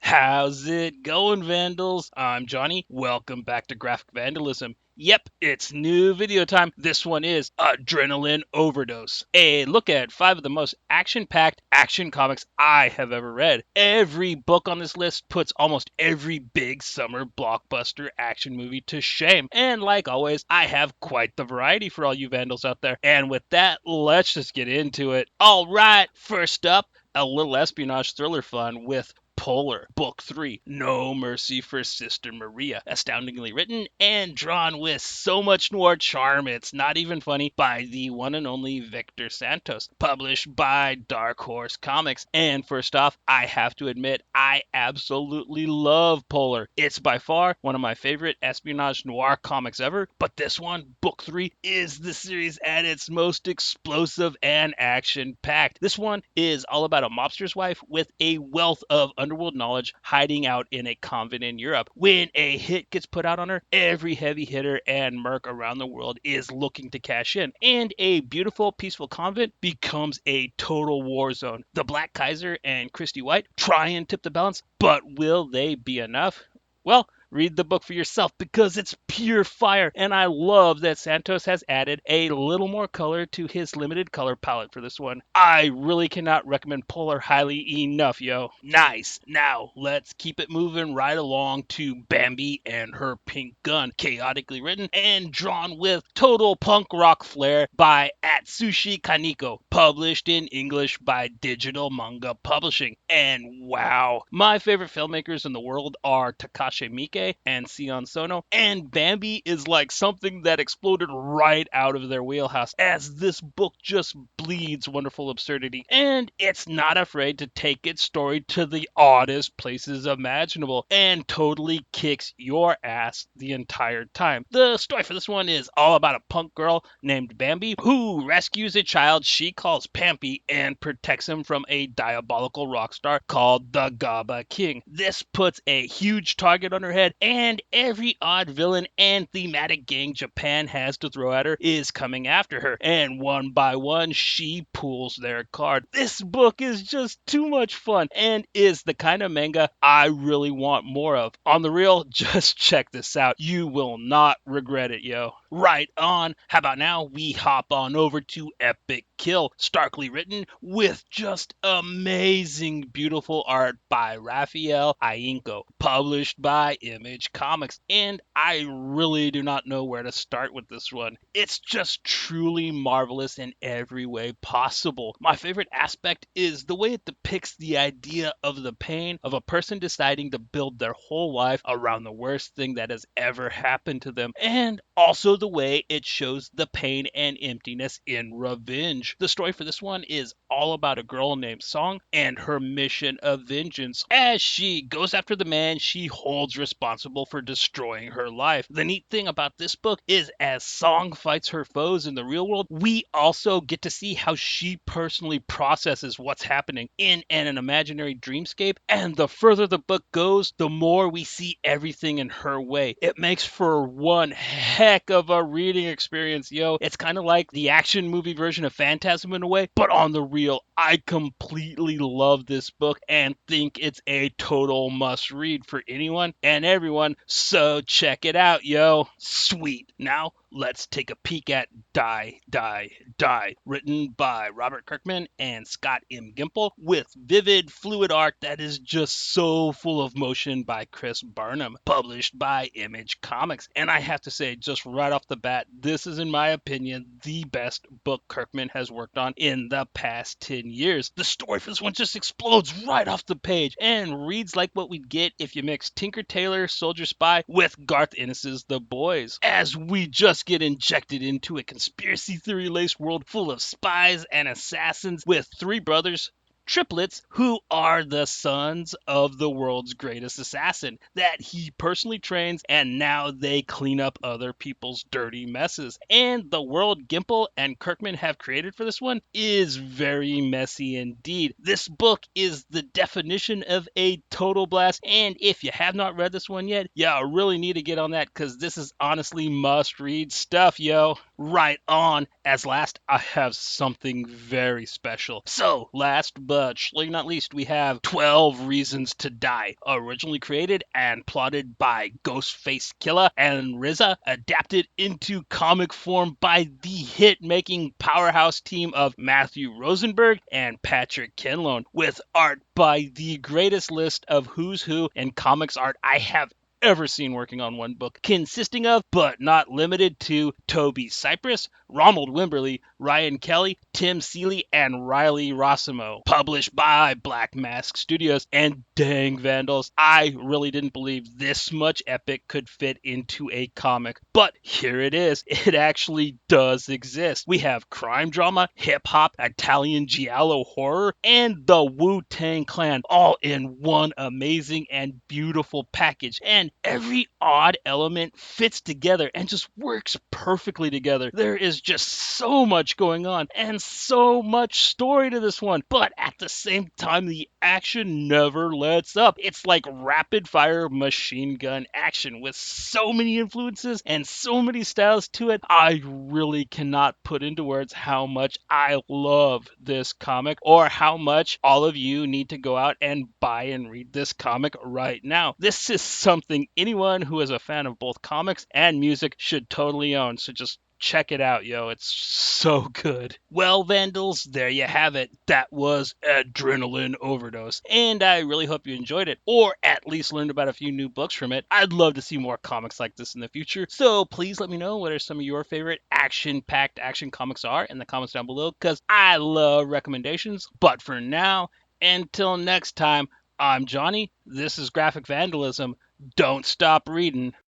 How's it going, Vandals? I'm Johnny. Welcome back to Graphic Vandalism. Yep, it's new video time. This one is Adrenaline Overdose. A look at 5 of the most action-packed action comics I have ever read. Every book on this list puts almost every big summer blockbuster action movie to shame. And like always, I have quite the variety for all you Vandals out there. And with that, let's just get into it. Alright, first up, a little espionage thriller fun with Polar, Book 3, No Mercy for Sister Maria. Astoundingly written and drawn with so much noir charm, it's not even funny, by the one and only Victor Santos. Published by Dark Horse Comics. And first off, I have to admit, I absolutely love Polar. It's by far one of my favorite espionage noir comics ever, but this one, Book 3, is the series at its most explosive and action-packed. This one is all about a mobster's wife with a wealth of underworld knowledge hiding out in a convent in Europe. When a hit gets put out on her, every heavy hitter and merc around the world is looking to cash in, and a beautiful, peaceful convent becomes a total war zone. The Black Kaiser and Christy White try and tip the balance, but will they be enough? Well, read the book for yourself because it's pure fire, and I love that Santos has added a little more color to his limited color palette for this one. I really cannot recommend Polar highly enough, yo. Nice. Now, let's keep it moving right along to Bambi and Her Pink Gun, chaotically written and drawn with total punk rock flair by Atsushi Kaneko, published in English by Digital Manga Publishing. And wow, my favorite filmmakers in the world are Takashi Miike and Sion Sono, and Bambi is like something that exploded right out of their wheelhouse, as this book just bleeds wonderful absurdity, and it's not afraid to take its story to the oddest places imaginable, and totally kicks your ass the entire time. The story for this one is all about a punk girl named Bambi who rescues a child she calls Pampy and protects him from a diabolical rock star called the Gaba King. This puts a huge target on her head, and every odd villain and thematic gang Japan has to throw at her is coming after her, and one by one she pulls their card. This book is just too much fun and is the kind of manga I really want more of. On the real, just check this out. You will not regret it, yo. Right on. How about now we hop on over to Epic Kill, starkly written with just amazing, beautiful art by Raphael Ainko, published by Image Comics. And I really do not know where to start with this one. It's just truly marvelous in every way possible. My favorite aspect is the way it depicts the idea of the pain of a person deciding to build their whole life around the worst thing that has ever happened to them, and also the way it shows the pain and emptiness in revenge. The story for this one is all about a girl named Song and her mission of vengeance as she goes after the man she holds responsible for destroying her life. The neat thing about this book is as Song fights her foes in the real world, we also get to see how she personally processes what's happening in an imaginary dreamscape, and the further the book goes, the more we see everything in her way. It makes for one heck of a reading experience, yo. It's kind of like the action movie version of Phantasm in a way, but on the real. I completely love this book and think it's a total must read for anyone and everyone, so check it out, yo. Sweet. Now, let's take a peek at Die, Die, Die, written by Robert Kirkman and Scott M. Gimple, with vivid, fluid art that is just so full of motion by Chris Barnum, published by Image Comics. And I have to say, just right off the bat, this is, in my opinion, the best book Kirkman has worked on in the past 10 years. The story for this one just explodes right off the page and reads like what we'd get if you mix Tinker Tailor Soldier Spy with Garth Ennis's The Boys, as we just get injected into a conspiracy theory laced world full of spies and assassins with 3 brothers, triplets, who are the sons of the world's greatest assassin that he personally trains, and now they clean up other people's dirty messes. And the world Gimple and Kirkman have created for this one is very messy indeed. This book is the definition of a total blast, and if you have not read this one yet, you really need to get on that because this is honestly must read stuff, yo. Right on. As last, I have something very special. So, last but surely not least, we have 12 Reasons to Die, originally created and plotted by Ghostface Killer and RZA, adapted into comic form by the hit-making powerhouse team of Matthew Rosenberg and Patrick Kenlone, with art by the greatest list of who's who in comics art I have ever seen working on one book, consisting of, but not limited to, Toby Cypress, Ronald Wimberly, Ryan Kelly, Tim Seeley, and Riley Rossimo. Published by Black Mask Studios, and dang Vandals, I really didn't believe this much epic could fit into a comic. But here it is. It actually does exist. We have crime drama, hip-hop, Italian giallo horror, and the Wu-Tang Clan all in one amazing and beautiful package. And every odd element fits together and just works perfectly together. There is just so much going on and so much story to this one, but at the same time, the action never lets up. It's like rapid fire machine gun action with so many influences and so many styles to it. I really cannot put into words how much I love this comic, or how much all of you need to go out and buy and read this comic right now. This is something anyone who is a fan of both comics and music should totally own, so just check it out, yo. It's so good. Well, Vandals, there you have it. That was Adrenaline Overdose. And I really hope you enjoyed it, or at least learned about a few new books from it. I'd love to see more comics like this in the future. So please let me know what are some of your favorite action-packed action comics are in the comments down below, because I love recommendations. But for now, until next time, I'm Johnny. This is Graphic Vandalism. Don't stop reading.